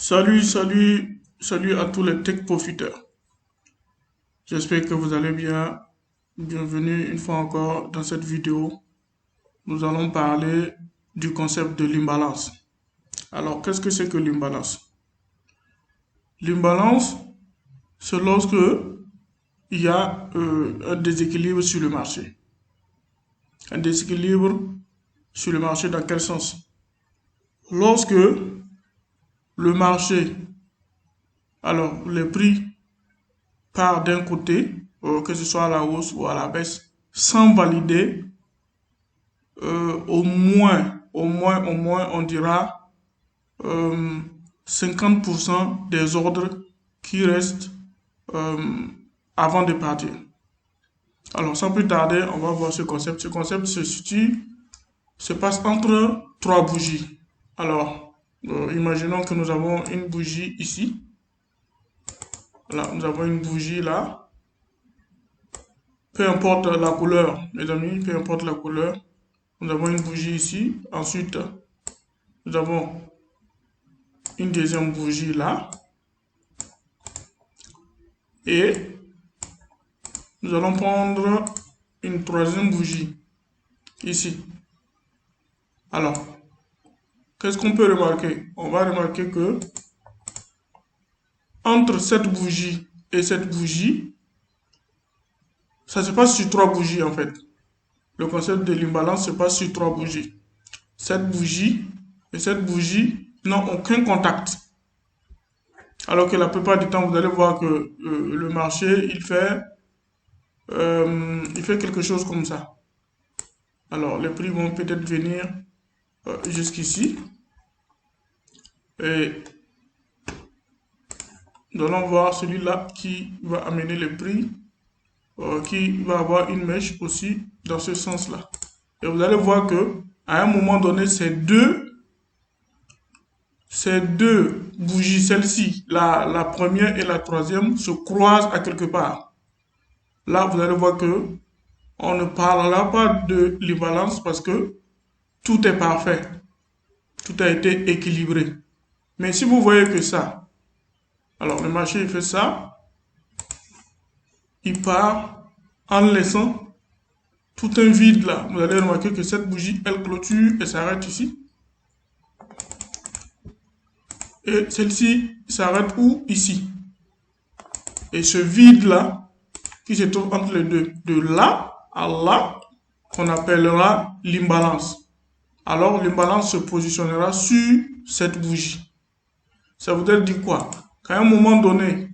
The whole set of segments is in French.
Salut à tous les tech profiteurs. J'espère que vous allez bien. Bienvenue une fois encore dans cette vidéo. Nous allons parler du concept de l'imbalance. Alors, qu'est-ce que c'est que l'imbalance? L'imbalance, c'est lorsque il y a un déséquilibre sur le marché. Un déséquilibre sur le marché dans quel sens? Lorsque le marché, alors les prix part d'un côté, que ce soit à la hausse ou à la baisse, sans valider au moins, on dira 50% des ordres qui restent euh, avant de partir. Alors, sans plus tarder, on va voir ce concept. Ce concept se passe entre trois bougies. Alors, imaginons que nous avons une bougie ici. Là, nous avons une bougie là. Peu importe la couleur, mes amis, peu importe la couleur. Nous avons une bougie ici. Ensuite, nous avons une deuxième bougie là. Et nous allons prendre une troisième bougie ici. Alors, qu'est-ce qu'on peut remarquer? On va remarquer que entre cette bougie et cette bougie, ça se passe sur trois bougies en fait. Le concept de l'imbalance se passe sur trois bougies. Cette bougie et cette bougie n'ont aucun contact. Alors que la plupart du temps, vous allez voir que le marché, il fait quelque chose comme ça. Alors, les prix vont peut-être venir jusqu'ici. Et nous allons voir celui-là qui va amener les prix, qui va avoir une mèche aussi dans ce sens-là. Et vous allez voir que à un moment donné, ces deux bougies, celle-ci, la première et la troisième, se croisent à quelque part. Là, vous allez voir que on ne parlera pas de l'imbalance parce que tout est parfait. Tout a été équilibré. Mais si vous voyez que ça, alors le marché il fait ça, il part en laissant tout un vide là. Vous allez remarquer que cette bougie, elle clôture et s'arrête ici. Et celle-ci s'arrête où? Ici. Et ce vide-là, qui se trouve entre les deux, de là à là, qu'on appellera l'imbalance. Alors l'imbalance se positionnera sur cette bougie. Ça voudrait dire quoi? Qu'à un moment donné,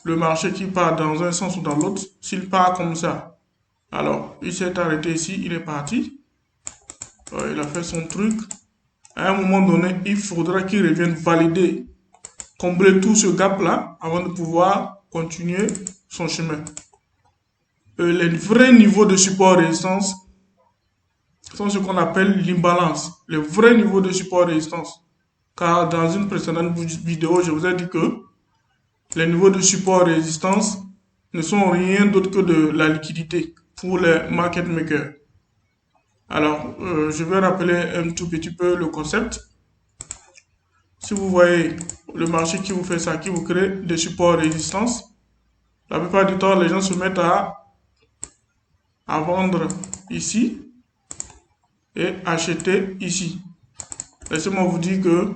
le marché qui part dans un sens ou dans l'autre, s'il part comme ça, alors il s'est arrêté ici, il est parti, il a fait son truc. À un moment donné, il faudra qu'il revienne valider, combler tout ce gap-là avant de pouvoir continuer son chemin. Les vrais niveaux de support et résistance sont ce qu'on appelle l'imbalance. Les vrais niveaux de support et résistance. Car dans une précédente vidéo, je vous ai dit que les niveaux de support et résistance ne sont rien d'autre que de la liquidité pour les market makers. Alors, je vais rappeler un tout petit peu le concept. Si vous voyez le marché qui vous fait ça, qui vous crée des supports et résistances, la plupart du temps, les gens se mettent à vendre ici et acheter ici. Laissez-moi vous dire que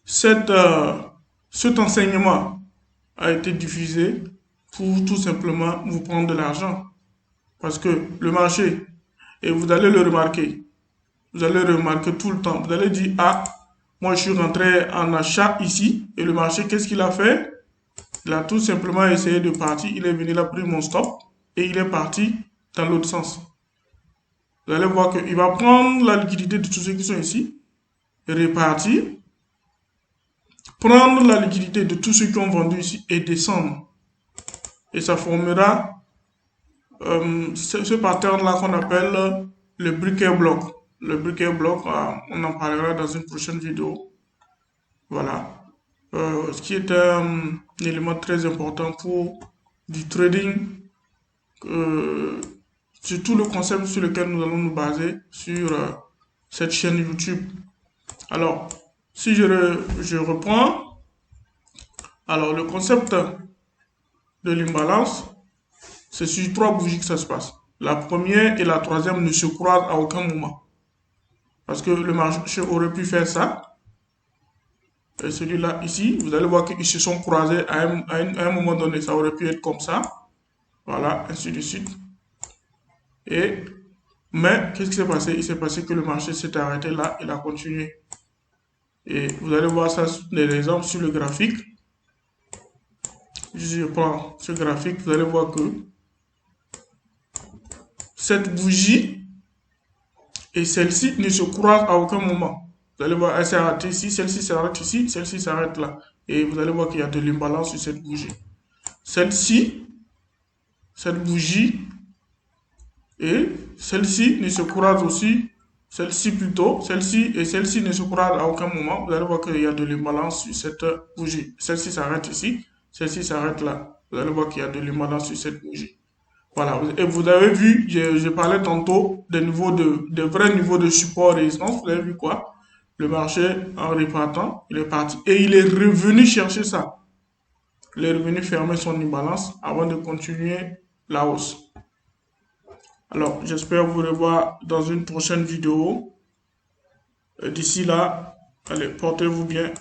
cet enseignement a été diffusé pour tout simplement vous prendre de l'argent. Parce que le marché, et vous allez le remarquer, vous allez remarquer tout le temps, vous allez dire, ah, moi je suis rentré en achat ici, et le marché, qu'est-ce qu'il a fait? Il a tout simplement essayé de partir, il est venu, il a pris mon stop, et il est parti dans l'autre sens. Vous allez voir qu'il va prendre la liquidité de tous ceux qui sont ici, repartir, prendre la liquidité de tous ceux qui ont vendu ici et descendre. Et ça formera ce pattern-là qu'on appelle le briquet bloc. Le briquet bloc, on en parlera dans une prochaine vidéo. Voilà. Ce qui est un élément très important pour du trading, surtout le concept sur lequel nous allons nous baser sur cette chaîne YouTube. Alors, si je reprends, alors le concept de l'imbalance, c'est sur 3 bougies que ça se passe. La première et la troisième ne se croisent à aucun moment. Parce que le marché aurait pu faire ça. Et celui-là ici, vous allez voir qu'ils se sont croisés à un moment donné. Ça aurait pu être comme ça. Voilà, ainsi de suite. Mais qu'est-ce qui s'est passé? Il s'est passé que le marché s'est arrêté là, il a continué. Et vous allez voir ça, les exemples sur le graphique. Si je prends ce graphique, vous allez voir que cette bougie et celle-ci ne se croisent à aucun moment. Vous allez voir, elle s'arrête ici, celle-ci s'arrête ici, celle-ci s'arrête là. Et vous allez voir qu'il y a de l'imbalance sur cette bougie. Celle-ci, cette bougie et celle-ci ne se croisent aussi, celle-ci plutôt, celle-ci et celle-ci ne se croisent à aucun moment. Vous allez voir qu'il y a de l'imbalance sur cette bougie. Celle-ci s'arrête ici, celle-ci s'arrête là. Vous allez voir qu'il y a de l'imbalance sur cette bougie. Voilà, et vous avez vu, je parlais tantôt des vrais niveaux de support et résistance. Vous avez vu quoi? Le marché, en repartant, il est parti et il est revenu chercher ça. Il est revenu fermer son imbalance avant de continuer la hausse. Alors, j'espère vous revoir dans une prochaine vidéo. D'ici là, allez, portez-vous bien.